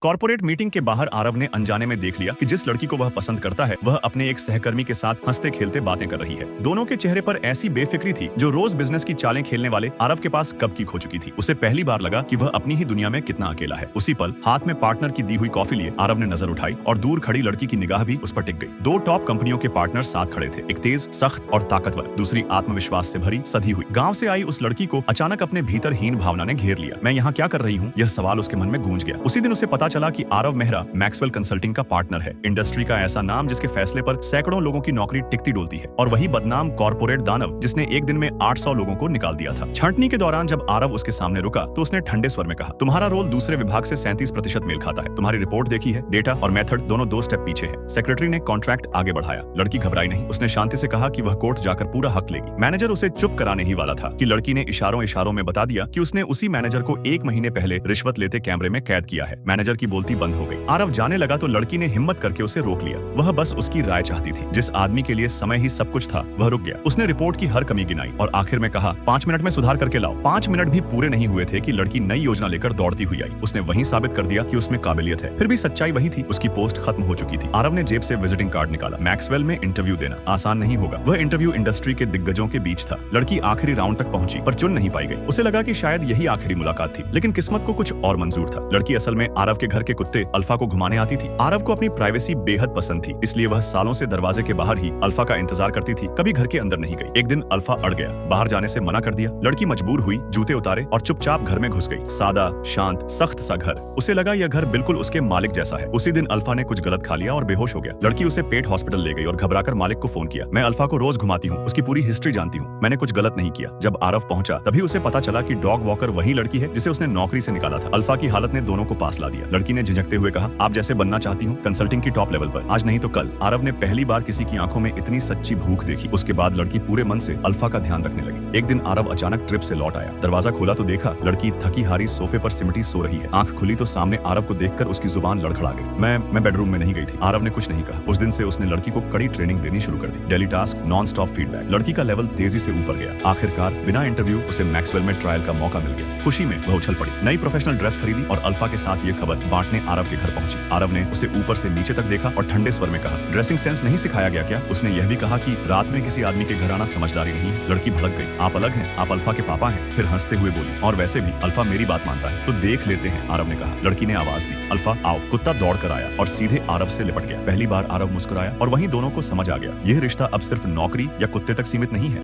Corporate meeting के बाहर आरव ने अनजाने में देख लिया कि जिस लड़की को वह पसंद करता है वह अपने एक सहकर्मी के साथ हंसते खेलते बातें कर रही है। दोनों के चेहरे पर ऐसी बेफिक्री थी जो रोज बिजनेस की चालें खेलने वाले आरव के पास कब की खो चुकी थी। उसे पहली बार लगा कि वह अपनी ही दुनिया में कितना अकेला है। उसी पल हाथ में पार्टनर की दी हुई कॉफी लिए आरव ने नजर उठाई और दूर खड़ी लड़की की निगाह भी उस पर टिक गई। दो टॉप कंपनियों के पार्टनर साथ खड़े थे, एक तेज, सख्त और ताकतवर, दूसरी आत्मविश्वास से भरी, सधी हुई। गाँव से आई उस लड़की को अचानक अपने भीतर हीन भावना ने घेर लिया। मैं यहाँ क्या कर रही हूँ, यह सवाल उसके मन में गूंज गया। उसी दिन उसे पता चला कि आरव मेहरा मैक्सवेल कंसल्टिंग का पार्टनर है। इंडस्ट्री का ऐसा नाम जिसके फैसले पर सैकड़ों लोगों की नौकरी टिकती डोलती है, और वही बदनाम कॉर्पोरेट दानव जिसने एक दिन में 800 लोगों को निकाल दिया था। छंटनी के दौरान जब आरव उसके सामने रुका तो उसने ठंडे स्वर में कहा, तुम्हारा रोल दूसरे विभाग से 37% मेल खाता है। तुम्हारी रिपोर्ट देखी है, डेटा और मेथड दोनों 2 स्टेप पीछे है। सेक्रेटरी ने कॉन्ट्रैक्ट आगे बढ़ाया। लड़की घबराई नहीं, उसने शांति से कहा कि वह कोर्ट जाकर पूरा हक लेगी। मैनेजर उसे चुप कराने ही वाला था कि लड़की ने इशारों में बता दिया कि उसने उसी मैनेजर को 1 महीने पहले रिश्वत लेते कैमरे में कैद किया है। मैनेजर की बोलती बंद हो गई। आरव जाने लगा तो लड़की ने हिम्मत करके उसे रोक लिया। वह बस उसकी राय चाहती थी। जिस आदमी के लिए समय ही सब कुछ था वह रुक गया। उसने रिपोर्ट की हर कमी गिनाई और आखिर में कहा, 5 मिनट में सुधार करके लाओ। 5 मिनट भी पूरे नहीं हुए थे कि लड़की नई योजना लेकर दौड़ती हुई आई। उसने वहीं साबित कर दिया कि उसमें काबिलियत है। फिर भी सच्चाई वही थी, उसकी पोस्ट खत्म हो चुकी थी। आरव ने जेब से विजिटिंग कार्ड निकाला। मैक्सवेल में इंटरव्यू देना आसान नहीं होगा। वह इंटरव्यू इंडस्ट्री के दिग्गजों के बीच था। लड़की आखिरी राउंड तक पहुंची पर चुन नहीं पाई गई। उसे लगा कि शायद यही आखिरी मुलाकात थी, लेकिन किस्मत को कुछ और मंजूर था। लड़की असल में आरव के घर के कुत्ते अल्फा को घुमाने आती थी। आरव को अपनी प्राइवेसी बेहद पसंद थी, इसलिए वह सालों से दरवाजे के बाहर ही अल्फा का इंतजार करती थी, कभी घर के अंदर नहीं गई। एक दिन अल्फा अड़ गया, बाहर जाने से मना कर दिया। लड़की मजबूर हुई, जूते उतारे और चुपचाप घर में घुस गई। सादा, शांत, सख्त सा घर। उसे लगा यह घर बिल्कुल उसके मालिक जैसा है। उसी दिन अल्फा ने कुछ गलत खा लिया और बेहोश हो गया। लड़की उसे पेट हॉस्पिटल ले गई और घबराकर मालिक को फोन किया। मैं अल्फा को रोज घुमाती हूँ, उसकी पूरी हिस्ट्री जानती हूँ, मैंने कुछ गलत नहीं किया। जब आरव पहुंचा तभी उसे पता चला कि डॉग वॉकर वही लड़की है जिसे उसने नौकरी से निकाला था। अल्फा की हालत ने दोनों को पास ला दिया। लड़की ने झिझकते हुए कहा, आप जैसे बनना चाहती हूँ, कंसल्टिंग की टॉप लेवल पर, आज नहीं तो कल। आरव ने पहली बार किसी की आंखों में इतनी सच्ची भूख देखी। उसके बाद लड़की पूरे मन से अल्फा का ध्यान रखने लगी। एक दिन आरव अचानक ट्रिप से लौट आया। दरवाजा खोला तो देखा लड़की थकी हारी सोफे पर सिमटी सो रही है। आंख खुली तो सामने आरव को देखकर उसकी जुबान लड़खड़ा गई। मैं बेडरूम में नहीं गई थी। आरव ने कुछ नहीं कहा। उस दिन से उसने लड़की को कड़ी ट्रेनिंग देनी शुरू कर दी। Daily task, non stop feedback. लड़की का लेवल तेजी से ऊपर गया। आखिरकार बिना इंटरव्यू उसे मैक्सवेल में ट्रायल का मौका मिल गया। खुशी में वह उछल पड़ी, नई प्रोफेशनल ड्रेस खरीदी और अल्फा के साथ ये खबर बांटने आरव के घर पहुंची। आरव ने उसे ऊपर से नीचे तक देखा और ठंडे स्वर में कहा, ड्रेसिंग सेंस नहीं सिखाया गया क्या? उसने यह भी कहा कि रात में किसी आदमी के घर आना समझदारी नहीं है। लड़की भड़क गई, आप अलग हैं, आप अल्फा के पापा हैं। फिर हंसते हुए बोली, और वैसे भी अल्फा मेरी बात मानता है, तो देख लेते हैं। आरव ने कहा। लड़की ने आवाज दी, अल्फा आओ। कुत्ता दौड़ कर आया और सीधे आरव से लिपट गया। पहली बार आरव मुस्कुराया और वहीं दोनों को समझ आ गया, यह रिश्ता अब सिर्फ नौकरी या कुत्ते तक सीमित नहीं है।